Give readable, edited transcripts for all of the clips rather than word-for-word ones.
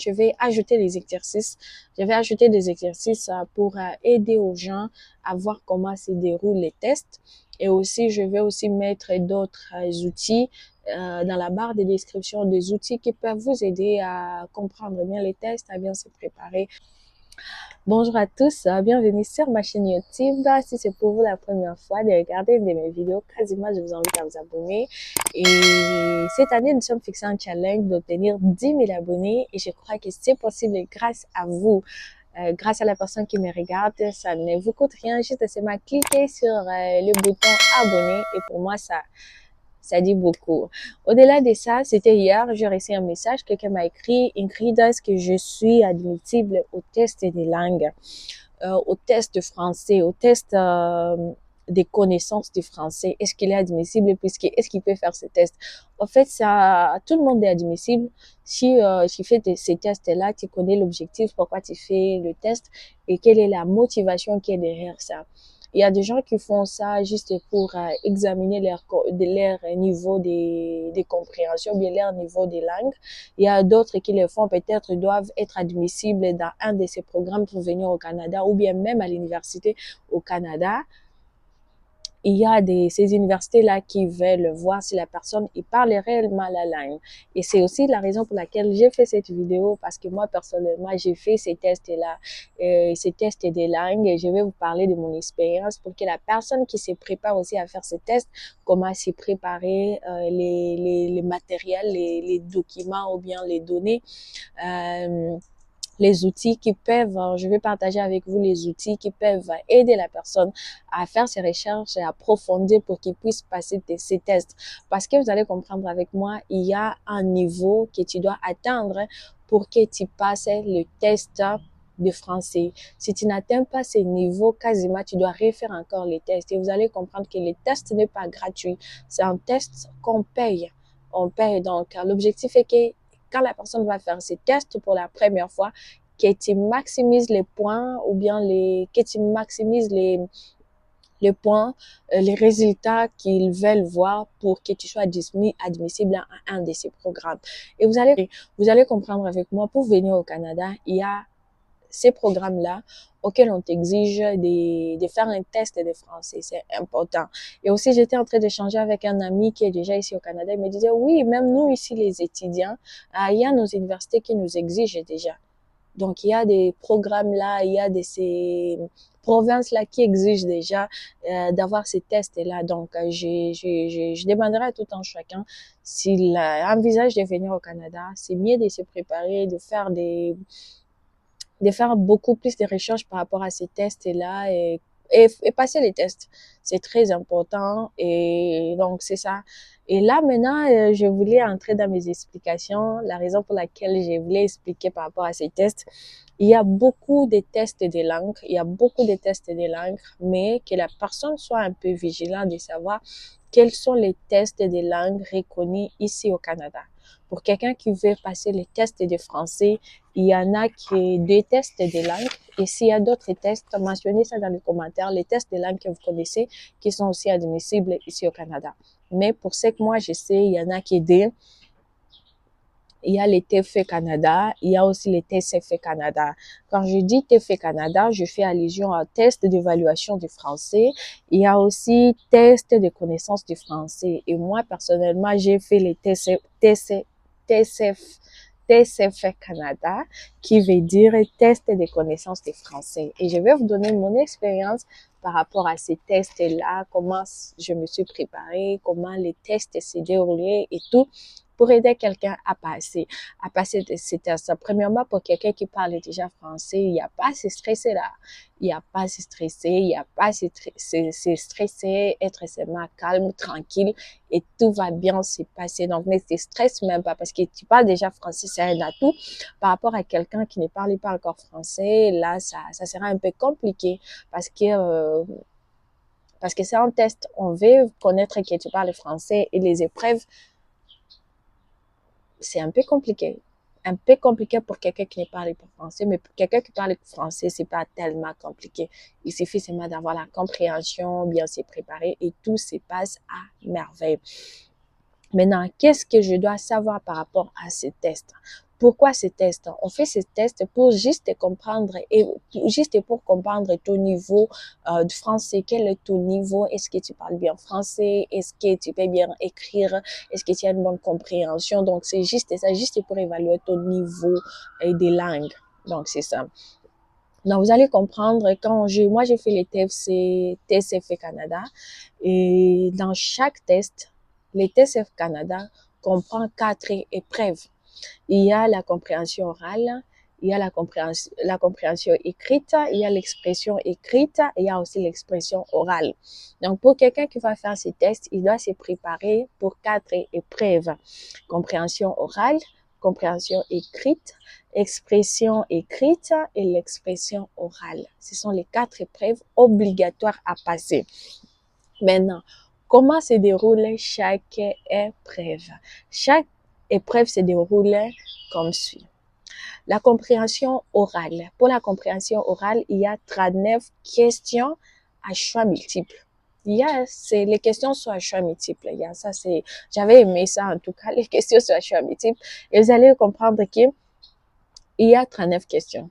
Je vais ajouter les exercices. Je vais ajouter des exercices pour aider aux gens à voir comment se déroulent les tests. Et aussi, je vais aussi mettre d'autres outils dans la barre de description, des outils qui peuvent vous aider à comprendre bien les tests, à bien se préparer. Bonjour à tous, bienvenue sur ma chaîne YouTube. Si c'est pour vous la première fois de regarder une de mes vidéos, quasiment je vous invite à vous abonner. Et cette année, nous sommes fixés un challenge d'obtenir 10 000 abonnés et je crois que c'est possible grâce à vous. Grâce à la personne qui me regarde, ça ne vous coûte rien, juste seulement cliquer sur le bouton abonner et pour moi, ça dit beaucoup. Au-delà de ça, c'était hier, j'ai reçu un message, quelqu'un m'a écrit, Ingrid, est-ce que je suis admissible au test des langues, au test français, au test des connaissances du français? Est-ce qu'il est admissible puisque est-ce qu'il peut faire ce test? En fait, ça, tout le monde est admissible. Si tu fais ces tests-là, tu connais l'objectif, pourquoi tu fais le test et quelle est la motivation qui est derrière ça. Il y a des gens qui font ça juste pour examiner leur niveau de compréhension, bien leur niveau des langues. Il y a d'autres qui le font, peut-être doivent être admissibles dans un de ces programmes pour venir au Canada ou bien même à l'université au Canada. Il y a ces universités-là qui veulent voir si la personne il parle réellement la langue. Et c'est aussi la raison pour laquelle j'ai fait cette vidéo, parce que moi, personnellement, j'ai fait ces tests-là, ces tests des langues, et je vais vous parler de mon expérience pour que la personne qui se prépare aussi à faire ces tests, comment s'y préparer, les matériels, les documents ou bien les données, les outils qui peuvent, je vais partager avec vous les outils qui peuvent aider la personne à faire ses recherches et à approfondir pour qu'il puisse passer ces tests. Parce que vous allez comprendre avec moi, il y a un niveau que tu dois atteindre pour que tu passes le test de français. Si tu n'atteins pas ces niveaux, quasiment, tu dois refaire encore les tests. Et vous allez comprendre que les tests n'est pas gratuit. C'est un test qu'on paye. On paye. Donc, l'objectif est que quand la personne va faire ses tests pour la première fois, que tu maximises les points ou bien que tu maximises les points, les résultats qu'ils veulent voir pour que tu sois admissible à un de ces programmes. Et vous allez comprendre avec moi, pour venir au Canada, il y a ces programmes-là auxquels on t'exige de faire un test de français. C'est important. Et aussi, j'étais en train d'échanger avec un ami qui est déjà ici au Canada. Il me disait, oui, même nous ici, les étudiants, il y a nos universités qui nous exigent déjà. Donc, il y a des programmes là, il y a ces provinces là qui exigent déjà d'avoir ces tests-là. Donc, je demanderai à tout un chacun s'il envisage de venir au Canada. C'est mieux de se préparer, de faire beaucoup plus de recherches par rapport à ces tests-là et passer les tests. C'est très important et donc c'est ça. Et là, maintenant, je voulais entrer dans mes explications, la raison pour laquelle je voulais expliquer par rapport à ces tests. Il y a beaucoup de tests de langue, il y a beaucoup de tests de langue, mais que la personne soit un peu vigilante de savoir quels sont les tests de langue reconnus ici au Canada. Pour quelqu'un qui veut passer les tests de français, il y en a qui des tests de langue. Et s'il y a d'autres tests, mentionnez ça dans les commentaires, les tests de langue que vous connaissez, qui sont aussi admissibles ici au Canada. Mais pour ce que moi je sais, il y en a qui des il y a les TFE Canada, il y a aussi les TCF Canada. Quand je dis TFE Canada, je fais allusion à test d'évaluation du français. Il y a aussi test de connaissance du français. Et moi, personnellement, j'ai fait les TCF Canada, qui veut dire test de connaissance du français. Et je vais vous donner mon expérience par rapport à ces tests-là, comment je me suis préparée, comment les tests s'est déroulés et tout, pour aider quelqu'un à passer ces tests. Premièrement, pour quelqu'un qui parle déjà français, il n'y a pas à se stresser là. Il n'y a pas à se stresser, il n'y a pas à se stresser, être seulement calme, tranquille et tout va bien se passer. Donc, ne te stresse même pas parce que tu parles déjà français, c'est un atout. Par rapport à quelqu'un qui ne parle pas encore français, là, ça sera un peu compliqué parce que c'est un test. On veut connaître que tu parles français et les épreuves, c'est un peu compliqué. Un peu compliqué pour quelqu'un qui ne parle pas français, mais pour quelqu'un qui parle français, c'est pas tellement compliqué. Il suffit seulement d'avoir la compréhension, bien se préparer et tout se passe à merveille. Maintenant, qu'est-ce que je dois savoir par rapport à ces tests? pourquoi ces tests? On fait ces tests pour juste comprendre et juste pour comprendre ton niveau de français. Quel est ton niveau? Est-ce que tu parles bien français? Est-ce que tu peux bien écrire? Est-ce que tu as une bonne compréhension? Donc, c'est juste ça, juste pour évaluer ton niveau des langues. Donc, c'est ça. Donc, vous allez comprendre quand moi, j'ai fait les TFC, TSF Canada et dans chaque test, les TSF Canada comprend 4 épreuves. Il y a la compréhension orale, il y a la compréhension écrite, il y a l'expression écrite, et il y a aussi l'expression orale. Donc, pour quelqu'un qui va faire ces tests, il doit se préparer pour 4 épreuves. Compréhension orale, compréhension écrite, expression écrite et l'expression orale. Ce sont les 4 épreuves obligatoires à passer. Maintenant, comment se déroule chaque épreuve? Chaque épreuve se déroule comme suit. La compréhension orale. Pour la compréhension orale, il y a 39 questions à choix multiples. Les questions sont à choix multiples. J'avais aimé ça en tout cas, les questions sont à choix multiples. Et vous allez comprendre qu'il y a 39 questions.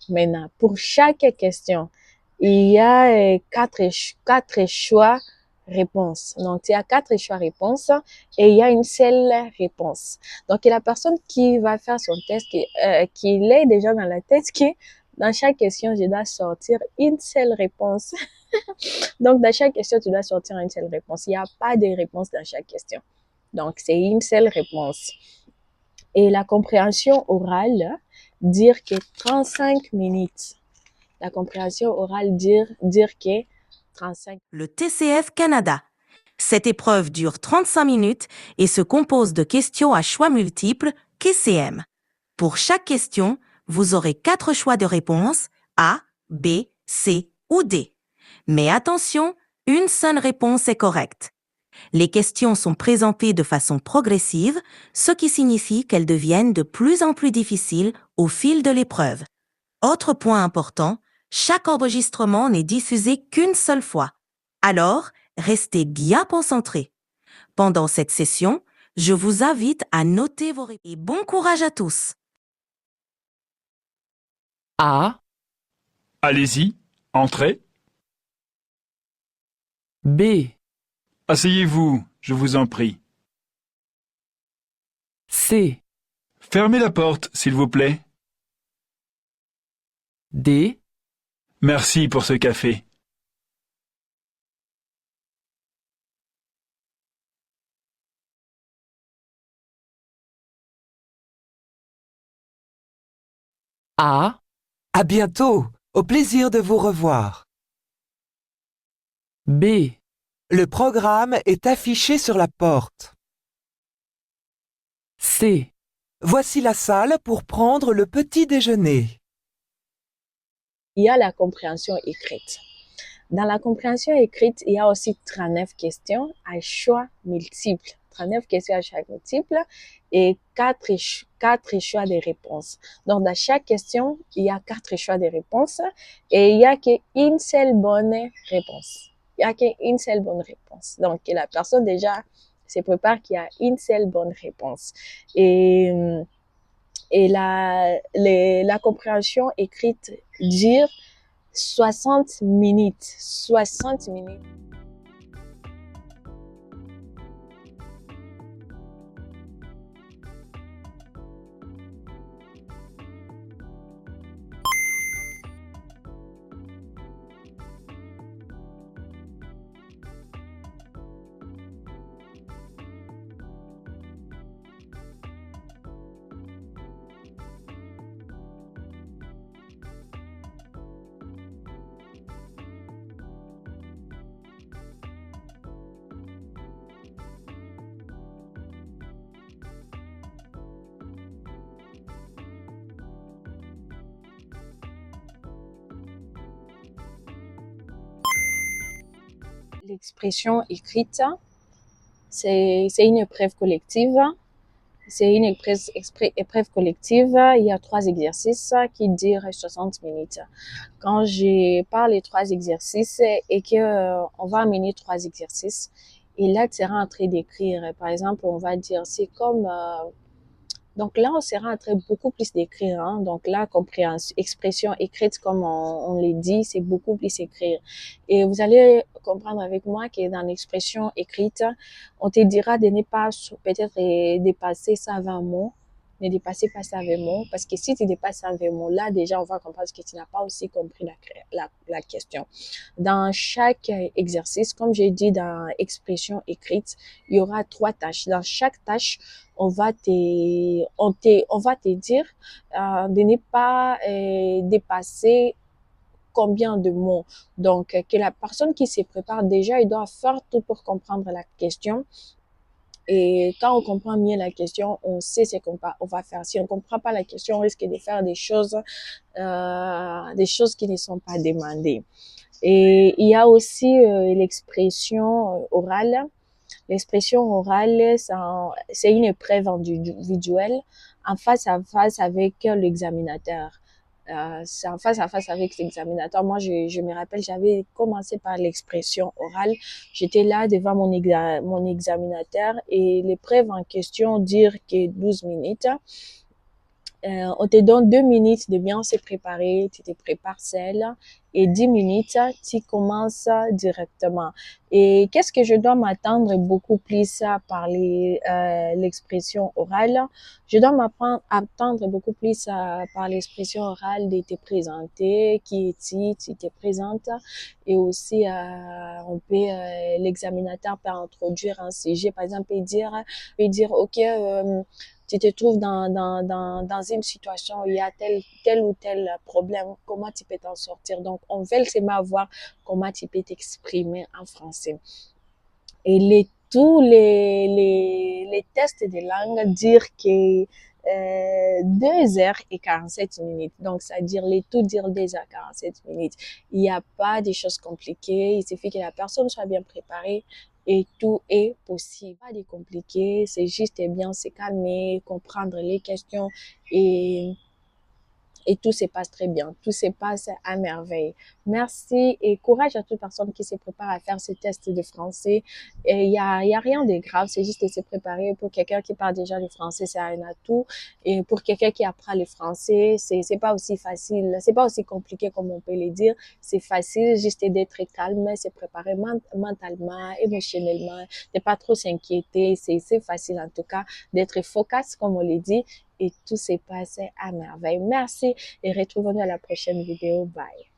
Maintenant, pour chaque question, il y a quatre choix réponses. Donc, il y a 4 choix réponses et il y a une seule réponse. Donc, la personne qui va faire son test, qui est déjà dans la tête, dans chaque question, je dois sortir une seule réponse. Donc, dans chaque question, tu dois sortir une seule réponse. Il n'y a pas de réponse dans chaque question. Donc, c'est une seule réponse. Et la compréhension orale, dire que 35 minutes. La compréhension orale, dire que 35. Le TCF Canada. Cette épreuve dure 35 minutes et se compose de questions à choix multiples, QCM. Pour chaque question, vous aurez 4 choix de réponse, A, B, C ou D. Mais attention, une seule réponse est correcte. Les questions sont présentées de façon progressive, ce qui signifie qu'elles deviennent de plus en plus difficiles au fil de l'épreuve. Autre point important, chaque enregistrement n'est diffusé qu'une seule fois. Alors, restez bien concentrés. Pendant cette session, je vous invite à noter vos réponses. Et bon courage à tous. A, Allez-y, entrez. B, Asseyez-vous, je vous en prie. C, Fermez la porte, s'il vous plaît. D, Merci pour ce café. A, À bientôt, au plaisir de vous revoir. B, Le programme est affiché sur la porte. C, Voici la salle pour prendre le petit déjeuner. Il y a la compréhension écrite. Dans la compréhension écrite, il y a aussi 39 questions à choix multiples. 39 questions à choix multiples et 4 choix de réponses. Donc, dans chaque question, il y a 4 choix de réponses et il n'y a qu'une seule bonne réponse. Il n'y a qu'une seule bonne réponse. Donc, la personne déjà se prépare qu'il y a une seule bonne réponse. Et la compréhension écrite dure 60 minutes. 60 minutes. L'expression écrite, c'est une épreuve collective. C'est une épreuve collective. Il y a 3 exercices qui durent 60 minutes. Quand je parle des 3 exercices et que on va amener 3 exercices, et là, tu seras en train d'écrire. Par exemple, on va dire, c'est comme Donc là, on sera en train beaucoup plus d'écrire. Hein. Donc là, compréhension, expression écrite, comme on le dit, c'est beaucoup plus écrire. Et vous allez comprendre avec moi que dans l'expression écrite, on te dira de ne pas peut-être dépasser ça 20 mots. Ne dépasser pas ça 20 mots. Parce que si tu dépasses ça 20 mots, là, déjà, on va comprendre que tu n'as pas aussi compris la question. Dans chaque exercice, comme j'ai dit dans expression écrite, il y aura 3 tâches. Dans chaque tâche, on va te dire de ne pas dépasser combien de mots. Donc, que la personne qui se prépare déjà, il doit faire tout pour comprendre la question. Et quand on comprend mieux la question, on sait ce qu'on va faire. Si on comprend pas la question, on risque de faire des choses qui ne sont pas demandées. Et il y a aussi l'expression orale. L'expression orale, c'est une épreuve individuelle en face à face avec l'examinateur. C'est en face à face avec l'examinateur. Moi, je me rappelle, j'avais commencé par l'expression orale. J'étais là devant mon examinateur et l'épreuve en question dure que 12 minutes. On te donne 2 minutes de bien se préparer, tu te prépares seul et 10 minutes, tu commences directement. Et qu'est-ce que je dois m'attendre beaucoup plus à parler l'expression orale? Je dois m'attendre beaucoup plus par l'expression orale de te présenter, qui es-tu, tu te présentes et aussi l'examinateur peut introduire un sujet, par exemple, et dire ok, tu te trouves dans une situation où il y a tel ou tel problème, comment tu peux t'en sortir. Donc, on veut seulement voir comment tu peux t'exprimer en français. Et tous les tests de langue dire que 2 heures et 47 minutes. Donc, c'est-à-dire tout dire 2 heures 47 minutes. Il n'y a pas de choses compliquées. Il suffit que la personne soit bien préparée et tout est possible. Pas de compliqué. C'est juste bien se calmer, comprendre les questions et tout se passe très bien. Tout se passe à merveille. Merci et courage à toute personne qui se prépare à faire ce test de français. Et il y a rien de grave, c'est juste de se préparer. Pour quelqu'un qui parle déjà le français, c'est un atout. Et pour quelqu'un qui apprend le français, c'est pas aussi facile, c'est pas aussi compliqué comme on peut le dire. C'est facile juste d'être calme, se préparer mentalement, émotionnellement, de pas trop s'inquiéter. C'est facile en tout cas d'être focus comme on le dit et tout s'est passé à merveille. Merci et retrouvons-nous à la prochaine vidéo. Bye.